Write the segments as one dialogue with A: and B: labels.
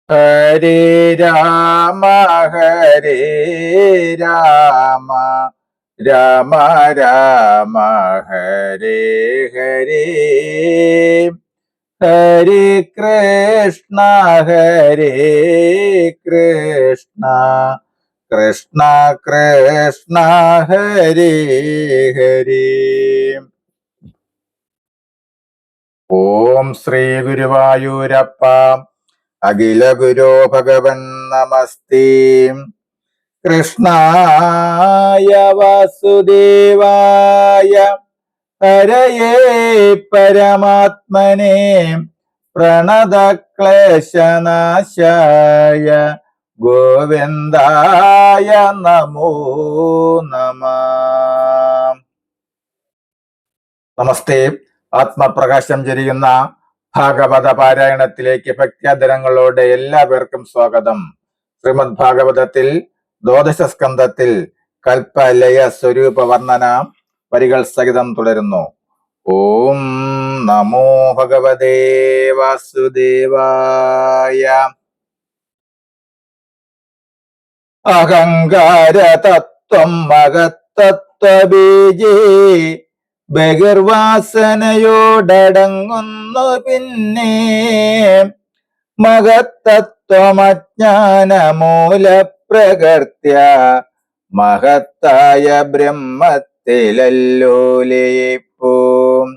A: ഹരേ രാമ ഹരേ രാമ രാമ രാമ ഹരേ ഹരേ ഹരേ കൃഷ്ണ ഹരേ കൃഷ്ണ കൃഷ്ണ കൃഷ്ണ ഹരേ ഹരേ. ഓം ശ്രീ ഗുരുവായൂരപ്പ അഖില ഗുരോ ഭഗവൻ നമസ്തേ. കൃഷ്ണായ വാസുദേവായ ഹരയേ പരമാത്മനെ പ്രണതക്ലേശനാശായ ഗോവിന്ദായ നമോ നമഃ. നമസ്തേ. ആത്മപ്രകാശം ചൊരിയുന്ന ഭാഗവത പാരായണത്തിലേക്ക് ഭക്ത്യാദരങ്ങളോടെ എല്ലാവർക്കും സ്വാഗതം. ശ്രീമദ് ഭാഗവതത്തിൽ ദ്വാദശ സ്കന്ധത്തിൽ കൽപ്പലയ സ്വരൂപ വർണ്ണന വരികൾ സഹിതം തുടരുന്നു. ഓം നമോ ഭഗവതേ വാസുദേവായ. അഹങ്കാര തത്വം മഹത്തത്വബീജേ ബഹിർവാസനയോടടങ്ങുന്നു പിന്നെ മഹത്തത്വമജ്ഞാനമൂലപ്രകൃത്യ മഹത്തായ ബ്രഹ്മത്തിലല്ലോ ലയിപ്പൂം.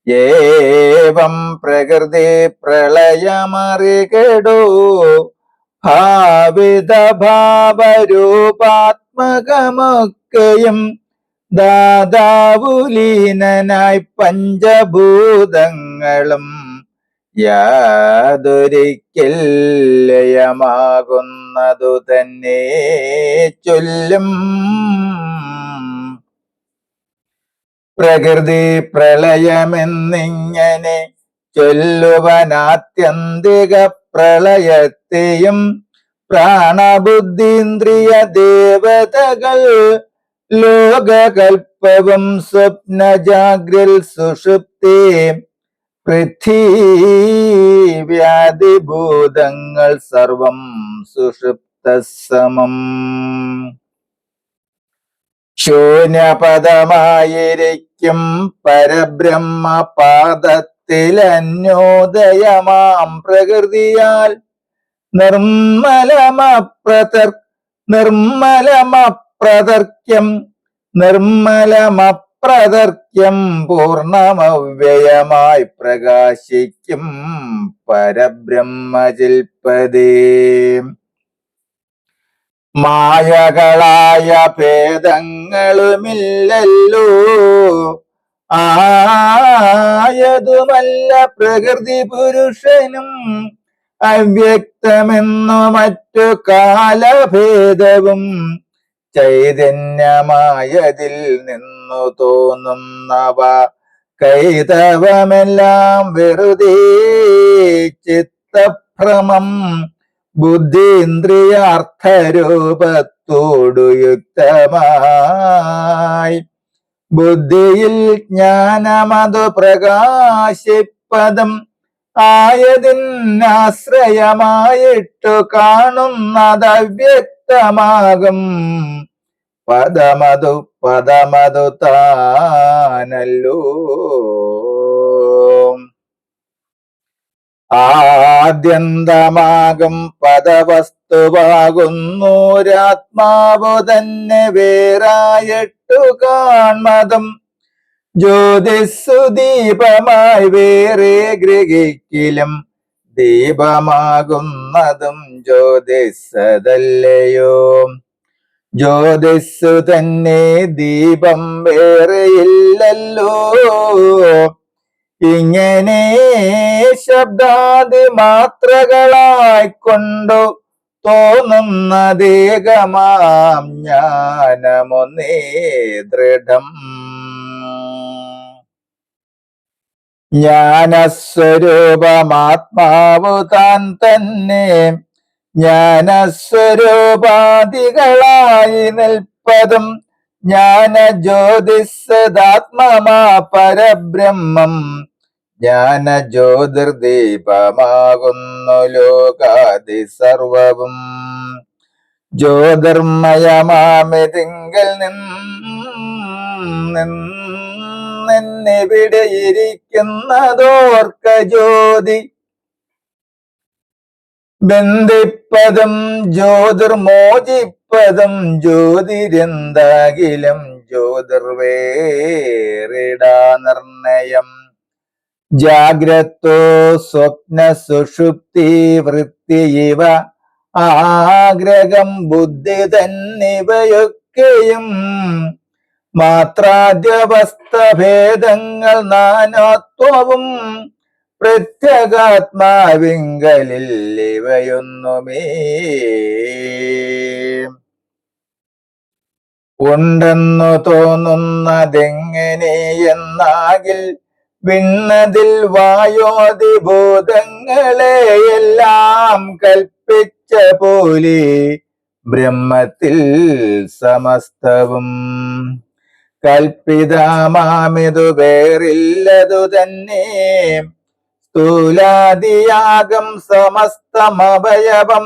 A: ഏവം പ്രകൃതി പ്രളയമറികടോ ഭാവിത ഭാവരൂപാത്മകമൊക്കെയും ദാതാവുലീനനായി പഞ്ചഭൂതങ്ങളും യാതൊരിക്കൽ ലയമാകുന്നതു തന്നെ ചൊല്ലും. പ്രകൃതി പ്രളയമെന്നിങ്ങനെ ചൊല്ലുവനാത്യന്തിക പ്രളയത്തെയും പ്രാണബുദ്ധീന്ദ്രിയ ദേവതകൾ ലോകകൽപ്പവും സ്വപ്നജാഗ്രിൽ സുഷുപ്തി പൃഥ്വീവ്യാദിഭൂതങ്ങൾ സർവം സുഷുപ്തസമം. ശൂന്യപദമായിരിക്കും പരബ്രഹ്മപാദത്തിൽ അന്യോദയമാം പ്രകൃതിയാൽ നിർമ്മലമപ്രതർക്യം പൂർണ്ണമവ്യയമായി പ്രകാശിക്കും പരബ്രഹ്മജിൽപദേ. മായകളായ ഭേദങ്ങളുമില്ലല്ലോ ആയതുമല്ല പ്രകൃതി പുരുഷനും അവ്യക്തമെന്നു മറ്റു കാലഭേദവും ചൈതന്യമായതിൽ നിന്നു തോന്നുന്നവ കൈതവമെല്ലാം വെറുതെ ചിത്തഭ്രമം ബുദ്ധീന്ദ്രിയാർത്ഥരൂപത്തോടു യുക്തമായി ബുദ്ധിയിൽ ജ്ഞാനമതു പ്രകാശിപ്പദം ആയതിനാശ്രയമായിട്ടു കാണുന്നതവ്യക്തമാകും പദമതു താനല്ലോ. ആദ്യന്തമാകും പദവസ്തുവാകുന്നോരാത്മാവു തന്നെ വേറായിട്ടു കാൺമതും ജ്യോതിസ്സു ദീപമായി വേറെ ഗ്രഹിക്കിലും ദീപമാകുന്നതും ജ്യോതിസ്സതല്ലയോ. ജ്യോതിസ്സു തന്നെ ദീപം വേറെയില്ലല്ലോ. ഇങ്ങനെ ശബ്ദാദി മാത്രകളായിക്കൊണ്ടു തോന്നുന്നതേകമാം ജ്ഞാനമൊന്നേ ദൃഢം. ജ്ഞാനസ്വരൂപമാത്മാവു താൻ തന്നെ ജ്ഞാനസ്വരൂപാദികളായി നിൽപ്പതും ജ്ഞാനജ്യോതിസ്സദാത്മമാ പരബ്രഹ്മം ജ്ഞാനജ്യോതിർദീപമാകുന്ന അറിയുന്നു ലോകാദി സർവവും. ജ്യോതിർമയമാമിതിങ്കൽ നിന്നിവിടെ ഇരിക്കുന്നതോർക്ക ജ്യോതി. ബന്ധിപ്പതും ജ്യോതിർമോചിപ്പതും ജ്യോതിരെന്താകിലും ജ്യോതിർവേറിടാ നിർണയം. ജാഗ്രത്തോ സ്വപ്ന സുഷുപ്തി വൃത്തിയിവ ആഗ്രഹം ബുദ്ധി തന്നിവയൊക്കെയും മാത്രാദ്യവസ്ഥഭേദങ്ങൾ നാനാത്വവും പ്രത്യഗാത്മാവിങ്കലിൽ ഇവയൊന്നുമേ ഉണ്ടെന്നു തോന്നുന്നതെങ്ങനെയെന്നാകിൽ വിണ്ണതിൽ വായോതിഭൂതങ്ങളെയെല്ലാം കൽപ്പിച്ച പോലെ ബ്രഹ്മത്തിൽ സമസ്തവും. കൽപ്പിതമാമിതു വേറില്ലതു തന്നെ സ്ഥൂലാദിയാകം സമസ്തമവയവം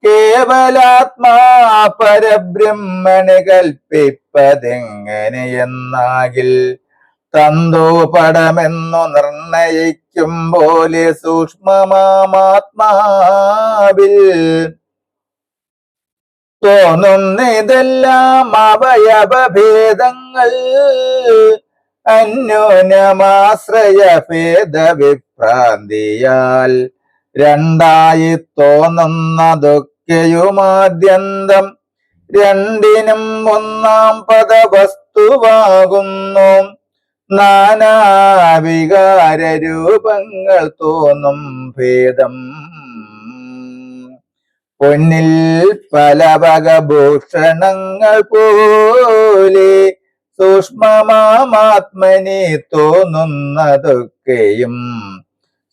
A: കേവലാത്മാ പരബ്രഹ്മണി കൽപ്പിപ്പതെങ്ങനെയെന്നാകിൽ തന്തോപടമെന്നു നിർണയിക്കും പോലെ സൂക്ഷ്മമാത്മാവിൽ തോന്നുന്നിതെല്ലാം അവയവഭേദങ്ങൾ അന്യോന്യമാശ്രയ ഭേദവിഭ്രാന്തിയാൽ രണ്ടായി തോന്നുന്നതൊക്കെയുമാദ്യന്തം രണ്ടിനും ഒന്നാം പദവസ്തുവാകുന്നു. നാനാവികാരൂപങ്ങൾ തോന്നും ഭേദം പൊന്നിൽ പല വകഭൂഷണങ്ങൾ പോലെ സൂക്ഷ്മമാത്മനെ തോന്നുന്നതൊക്കെയും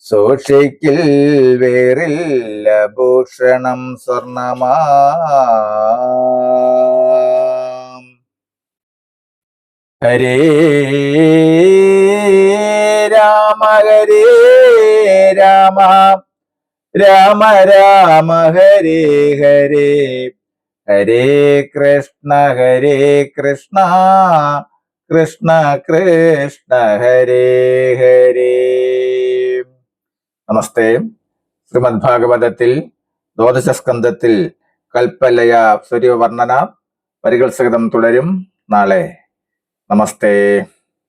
A: സൂക്ഷിക്കിൽ വേറില്ല ഭൂഷണം സ്വർണമാ. ഹരേ രാമ രാമ രാമ ഹരേ ഹരേ ഹരേ കൃഷ്ണ കൃഷ്ണ കൃഷ്ണ ഹരേ ഹരേ. നമസ്തേ. ശ്രീമദ് ഭാഗവതത്തിൽ ദ്വാദശസ്കന്ധത്തിൽ കൽപ്പലയ സൂര്യവർണ്ണന വരികൾ സഹിതം തുടരും നാളെ. നമസ്തേ.